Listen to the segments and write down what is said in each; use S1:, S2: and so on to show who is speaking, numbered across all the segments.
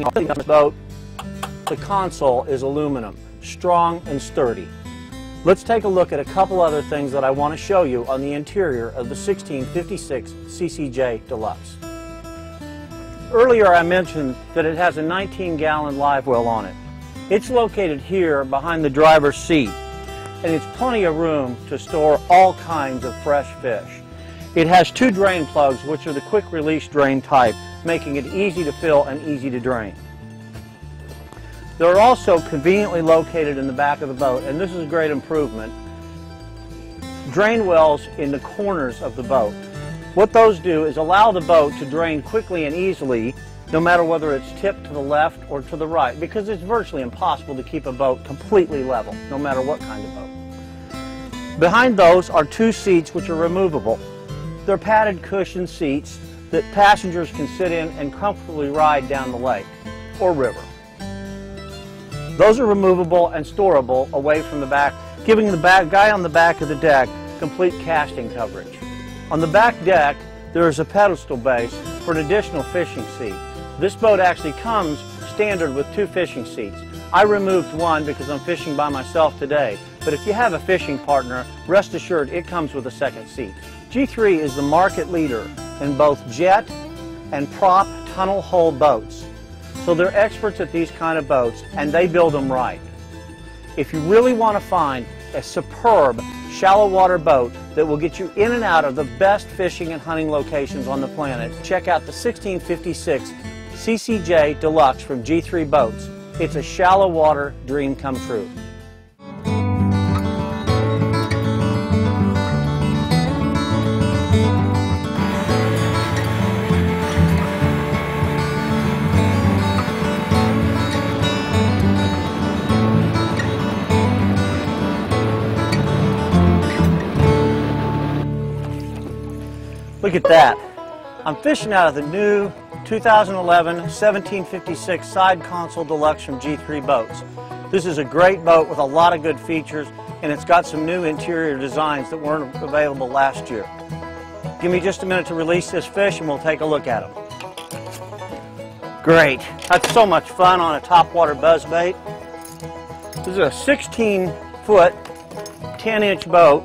S1: on this boat, the console is aluminum, strong and sturdy. Let's take a look at a couple other things that I want to show you on the interior of the 1656 CCJ Deluxe. Earlier I mentioned that it has a 19-gallon live well on it. It's located here behind the driver's seat, and it's plenty of room to store all kinds of fresh fish. It has two drain plugs, which are the quick release drain type, making it easy to fill and easy to drain. They're also conveniently located in the back of the boat, and this is a great improvement. Drain wells in the corners of the boat. What those do is allow the boat to drain quickly and easily, no matter whether it's tipped to the left or to the right, because it's virtually impossible to keep a boat completely level, no matter what kind of boat. Behind those are two seats which are removable. They're padded cushion seats that passengers can sit in and comfortably ride down the lake or river. Those are removable and storable away from the back, giving the guy on the back of the deck complete casting coverage. On the back deck, there is a pedestal base for an additional fishing seat. This boat actually comes standard with two fishing seats. I removed one because I'm fishing by myself today, but if you have a fishing partner, rest assured it comes with a second seat. G3 is the market leader in both jet and prop tunnel hull boats. So they're experts at these kind of boats, and they build them right. If you really want to find a superb shallow water boat that will get you in and out of the best fishing and hunting locations on the planet, check out the 1656 CCJ Deluxe from G3 Boats. It's a shallow water dream come true. Look at that. I'm fishing out of the new 2011 1756 Side Console Deluxe from G3 Boats. This is a great boat with a lot of good features, and it's got some new interior designs that weren't available last year. Give me just a minute to release this fish and we'll take a look at him. Great. That's so much fun on a topwater buzzbait. This is a 16-foot, 10-inch boat,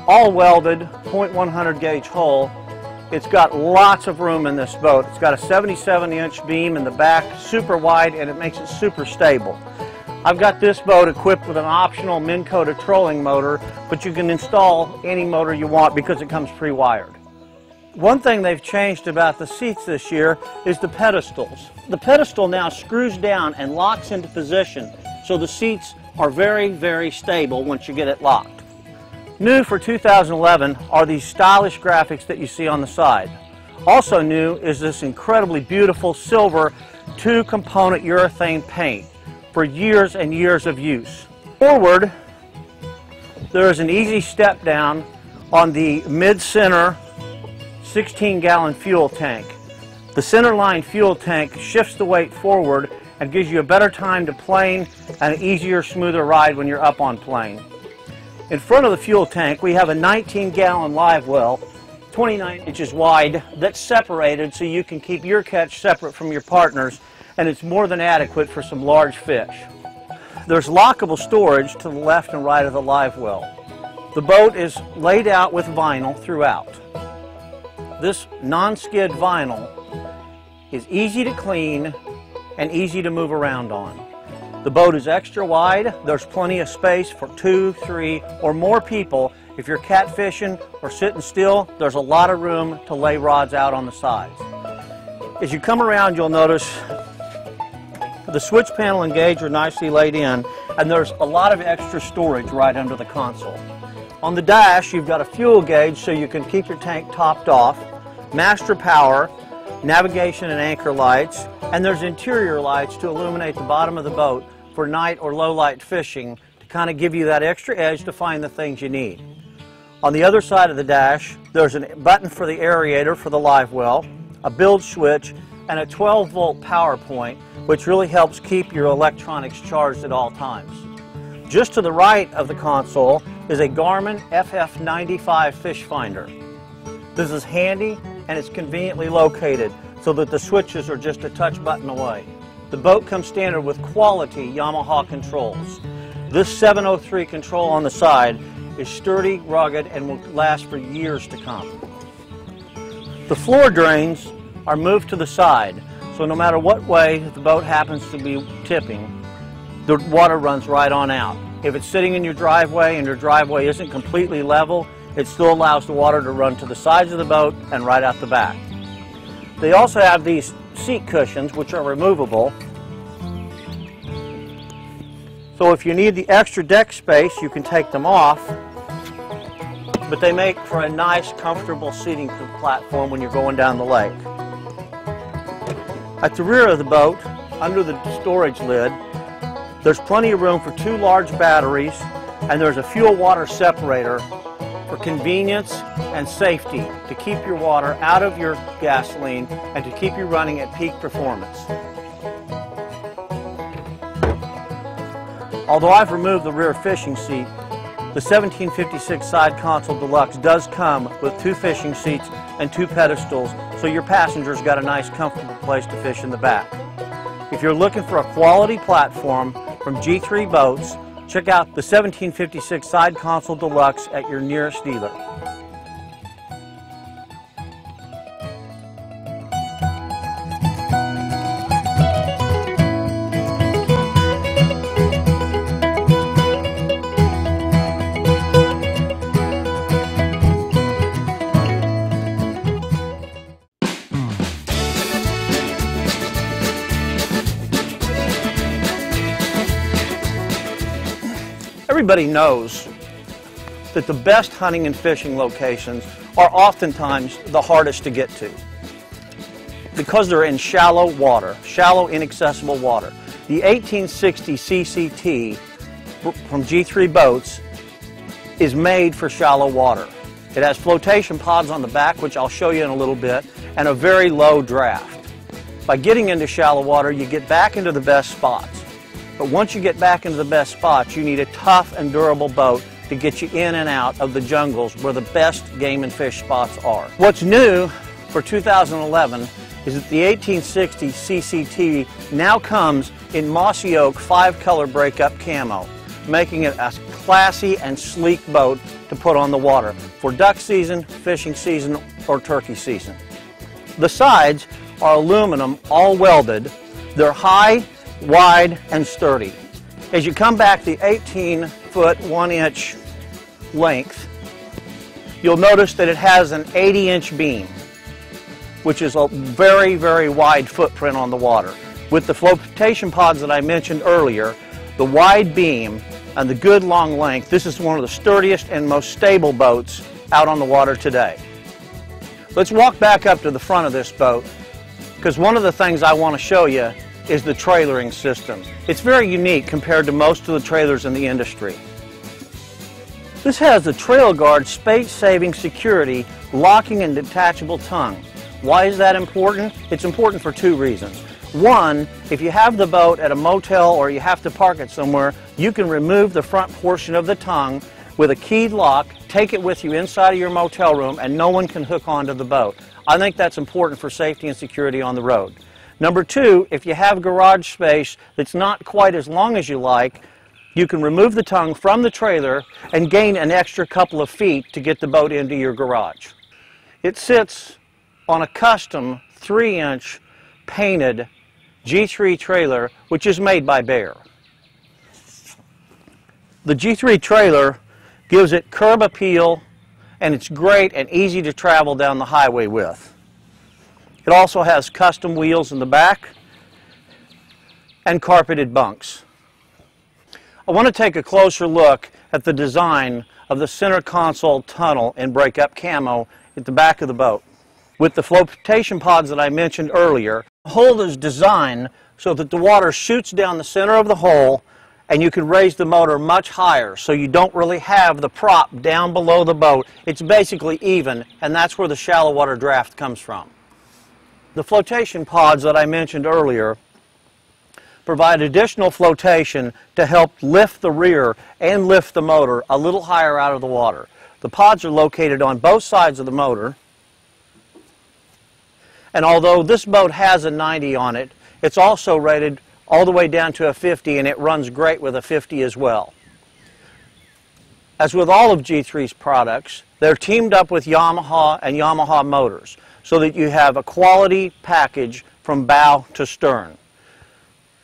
S1: all welded, .100 gauge hull. It's got lots of room in this boat. It's got a 77-inch beam in the back, super wide, and it makes it super stable. I've got this boat equipped with an optional Minn Kota trolling motor, but you can install any motor you want because it comes pre-wired. One thing they've changed about the seats this year is the pedestals. The pedestal now screws down and locks into position, so the seats are very, very stable once you get it locked. New for 2011 are these stylish graphics that you see on the side. Also new is this incredibly beautiful silver two-component urethane paint for years and years of use. Forward, there is an easy step down on the mid-center 16-gallon fuel tank. The center line fuel tank shifts the weight forward and gives you a better time to plane and an easier, smoother ride when you're up on plane. In front of the fuel tank, we have a 19-gallon live well, 29 inches wide, that's separated so you can keep your catch separate from your partner's, and it's more than adequate for some large fish. There's lockable storage to the left and right of the live well. The boat is laid out with vinyl throughout. This non-skid vinyl is easy to clean and easy to move around on. The boat is extra wide. There's plenty of space for 2, 3, or more people. If you're catfishing or sitting still, there's a lot of room to lay rods out on the sides. As you come around, you'll notice the switch panel and gauge are nicely laid in, and there's a lot of extra storage right under the console. On the dash, you've got a fuel gauge so you can keep your tank topped off, master power, navigation and anchor lights, and there's interior lights to illuminate the bottom of the boat for night or low light fishing to kind of give you that extra edge to find the things you need. On the other side of the dash, there's a button for the aerator for the live well, a bilge switch, and a 12-volt power point, which really helps keep your electronics charged at all times. Just to the right of the console is a Garmin FF95 fish finder. This is handy and it's conveniently located so that the switches are just a touch button away. The boat comes standard with quality Yamaha controls. This 703 control on the side is sturdy, rugged, and will last for years to come. The floor drains are moved to the side, so no matter what way the boat happens to be tipping, the water runs right on out. If it's sitting in your driveway and your driveway isn't completely level, it still allows the water to run to the sides of the boat and right out the back. They also have these seat cushions, which are removable. So if you need the extra deck space, you can take them off, but they make for a nice, comfortable seating platform when you're going down the lake. At the rear of the boat, under the storage lid, there's plenty of room for 2 large batteries, and there's a fuel water separator for convenience and safety to keep your water out of your gasoline and to keep you running at peak performance. Although I've removed the rear fishing seat, the 1756 Side Console Deluxe does come with 2 fishing seats and 2 pedestals, so your passengers got a nice comfortable place to fish in the back. If you're looking for a quality platform from G3 Boats, check out the 1756 Side Console Deluxe at your nearest dealer. Everybody knows that the best hunting and fishing locations are oftentimes the hardest to get to because they're in shallow water, shallow, inaccessible water. The 1860 CCT from G3 Boats is made for shallow water. It has flotation pods on the back, which I'll show you in a little bit, and a very low draft. By getting into shallow water, you get back into the best spots. But once you get back into the best spots, you need a tough and durable boat to get you in and out of the jungles where the best game and fish spots are. What's new for 2011 is that the 1860 CCT now comes in mossy oak 5-color breakup camo, making it a classy and sleek boat to put on the water for duck season, fishing season, or turkey season. The sides are aluminum, all welded. They're high, wide, and sturdy. As you come back the 18-foot 1-inch length, you'll notice that it has an 80-inch beam, which is a very, very wide footprint on the water. With the flotation pods that I mentioned earlier, the wide beam and the good long length, this is one of the sturdiest and most stable boats out on the water today. Let's walk back up to the front of this boat, because one of the things I want to show you is the trailering system. It's very unique compared to most of the trailers in the industry. This has the Trail Guard space-saving security, locking and detachable tongue. Why is that important? It's important for 2 reasons. One, if you have the boat at a motel or you have to park it somewhere, you can remove the front portion of the tongue with a keyed lock, take it with you inside of your motel room, and no one can hook onto the boat. I think that's important for safety and security on the road. Number 2, if you have garage space that's not quite as long as you like, you can remove the tongue from the trailer and gain an extra couple of feet to get the boat into your garage. It sits on a custom 3-inch painted G3 trailer, which is made by Bear. The G3 trailer gives it curb appeal, and it's great and easy to travel down the highway with. It also has custom wheels in the back and carpeted bunks. I want to take a closer look at the design of the center console tunnel in breakup camo at the back of the boat. With the flotation pods that I mentioned earlier, the hole is designed so that the water shoots down the center of the hole and you can raise the motor much higher, so you don't really have the prop down below the boat. It's basically even, and that's where the shallow water draft comes from. The flotation pods that I mentioned earlier provide additional flotation to help lift the rear and lift the motor a little higher out of the water. The pods are located on both sides of the motor, And although this boat has a 90 on it, it's also rated all the way down to a 50, and it runs great with a 50 as well. As with all of G3's products, they're teamed up with Yamaha and Yamaha motors so that you have a quality package from bow to stern.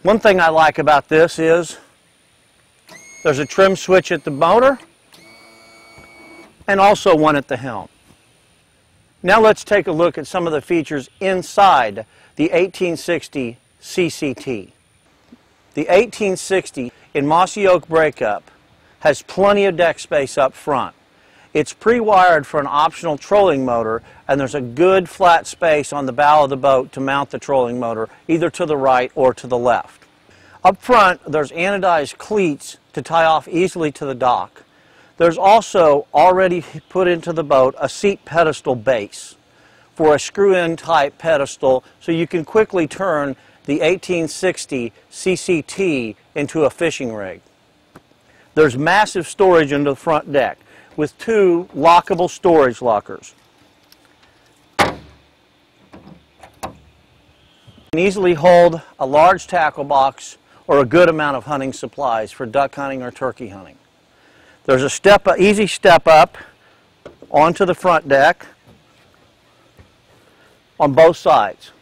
S1: One thing I like about this is there's a trim switch at the motor and also one at the helm. Now let's take a look at some of the features inside the 1860 CCT. The 1860 in mossy oak breakup has plenty of deck space up front. It's pre-wired for an optional trolling motor, and there's a good flat space on the bow of the boat to mount the trolling motor either to the right or to the left. Up front, there's anodized cleats to tie off easily to the dock. There's also already put into the boat a seat pedestal base for a screw-in type pedestal, so you can quickly turn the 1860 CCT into a fishing rig. There's massive storage under the front deck with 2 lockable storage lockers. You can easily hold a large tackle box or a good amount of hunting supplies for duck hunting or turkey hunting. There's a easy step up onto the front deck on both sides.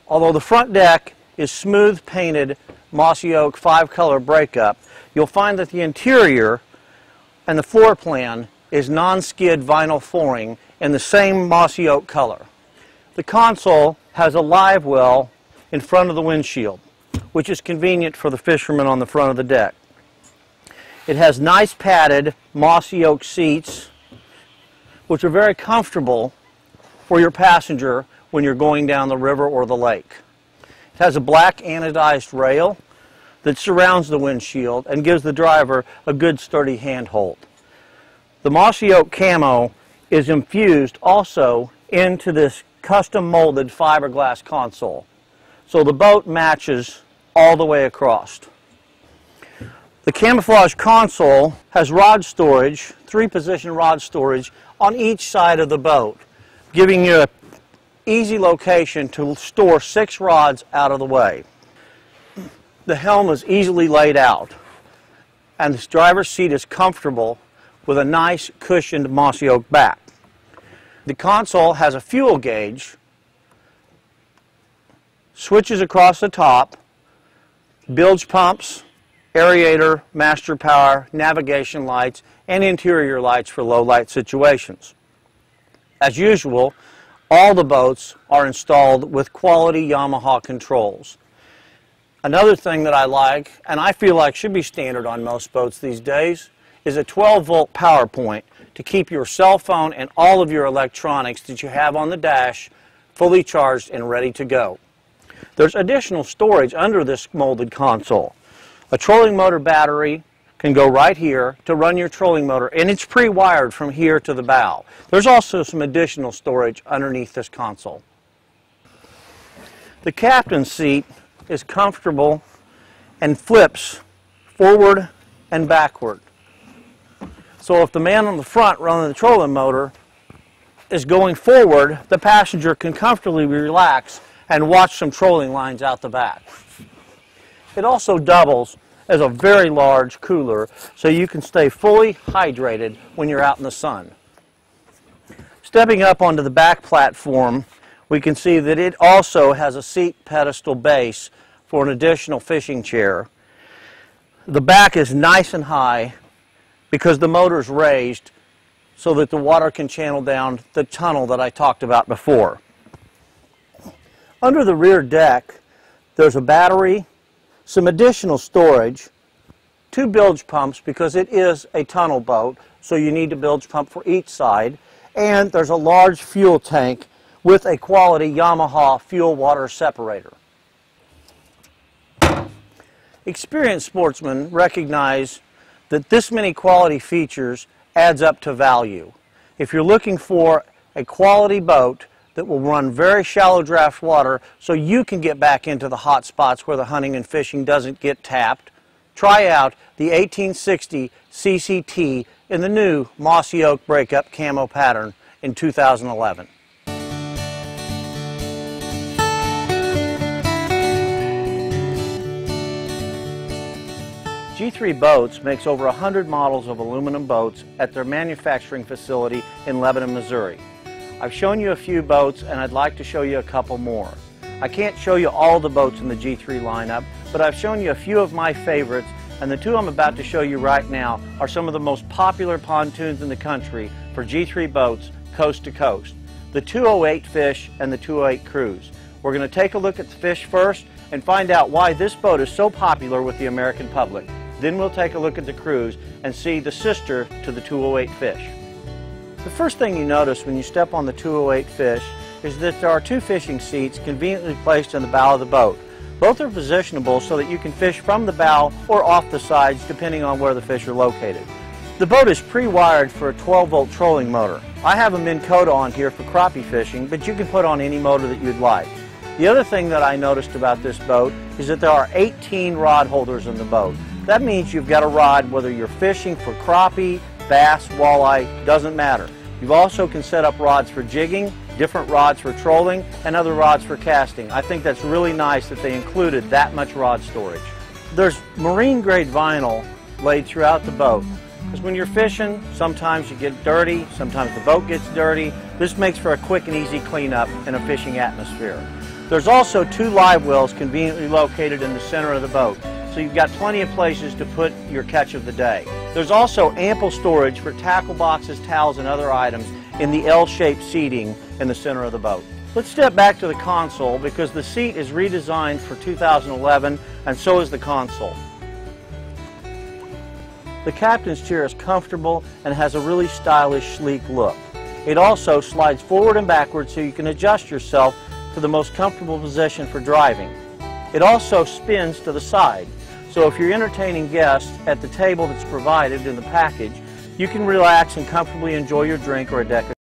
S1: Although the front deck is smooth painted mossy oak 5-color breakup, you'll find that the interior and the floor plan is non-skid vinyl flooring in the same mossy oak color. The console has a live well in front of the windshield, which is convenient for the fishermen on the front of the deck. It has nice padded mossy oak seats, which are very comfortable for your passenger when you're going down the river or the lake. It has a black anodized rail that surrounds the windshield and gives the driver a good sturdy handhold. The mossy oak camo is infused also into this custom molded fiberglass console, so the boat matches all the way across. The camouflage console has rod storage, 3-position rod storage on each side of the boat, giving you an easy location to store 6 rods out of the way. The helm is easily laid out, and the driver's seat is comfortable with a nice cushioned mossy oak back. The console has a fuel gauge, switches across the top, bilge pumps, aerator, master power, navigation lights, and interior lights for low light situations. As usual, all the boats are installed with quality Yamaha controls. Another thing that I like, and I feel like should be standard on most boats these days, is a 12-volt power point to keep your cell phone and all of your electronics that you have on the dash fully charged and ready to go. There's additional storage under this molded console. A trolling motor battery can go right here to run your trolling motor, and it's pre-wired from here to the bow. There's also some additional storage underneath this console. The captain's seat is comfortable and flips forward and backward. So if the man on the front running the trolling motor is going forward, the passenger can comfortably relax and watch some trolling lines out the back. It also doubles as a very large cooler, so you can stay fully hydrated when you're out in the sun. Stepping up onto the back platform, we can see that it also has a seat pedestal base for an additional fishing chair. The back is nice and high because the motor is raised so that the water can channel down the tunnel that I talked about before. Under the rear deck, there's a battery, some additional storage, 2 bilge pumps because it is a tunnel boat, so you need a bilge pump for each side, and there's a large fuel tank with a quality Yamaha fuel water separator. Experienced sportsmen recognize that this many quality features adds up to value. If you're looking for a quality boat that will run very shallow draft water so you can get back into the hot spots where the hunting and fishing doesn't get tapped, try out the 1860 CCT in the new Mossy Oak Breakup Camo pattern in 2011. G3 Boats makes over 100 models of aluminum boats at their manufacturing facility in Lebanon, Missouri. I've shown you a few boats and I'd like to show you a couple more. I can't show you all the boats in the G3 lineup, but I've shown you a few of my favorites, and the two I'm about to show you right now are some of the most popular pontoons in the country for G3 boats coast to coast. The 208 Fish and the 208 Cruise. We're going to take a look at the Fish first and find out why this boat is so popular with the American public. Then we'll take a look at the Cruise and see the sister to the 208 Fish. The first thing you notice when you step on the 208 Fish is that there are two fishing seats conveniently placed in the bow of the boat. Both are positionable so that you can fish from the bow or off the sides depending on where the fish are located. The boat is pre-wired for a 12-volt trolling motor. I have a Minn Kota on here for crappie fishing, but you can put on any motor that you'd like. The other thing that I noticed about this boat is that there are 18 rod holders in the boat. That means you've got a rod whether you're fishing for crappie, bass, walleye, doesn't matter. You also can set up rods for jigging, different rods for trolling, and other rods for casting. I think that's really nice that they included that much rod storage. There's marine grade vinyl laid throughout the boat, because when you're fishing, sometimes you get dirty, sometimes the boat gets dirty. This makes for a quick and easy cleanup in a fishing atmosphere. There's also two live wells conveniently located in the center of the boat, so you've got plenty of places to put your catch of the day. There's also ample storage for tackle boxes, towels, and other items in the L-shaped seating in the center of the boat. Let's step back to the console because the seat is redesigned for 2011 and so is the console. The captain's chair is comfortable and has a really stylish, sleek look. It also slides forward and backwards so you can adjust yourself to the most comfortable position for driving. It also spins to the side, so if you're entertaining guests at the table that's provided in the package, you can relax and comfortably enjoy your drink or a deck of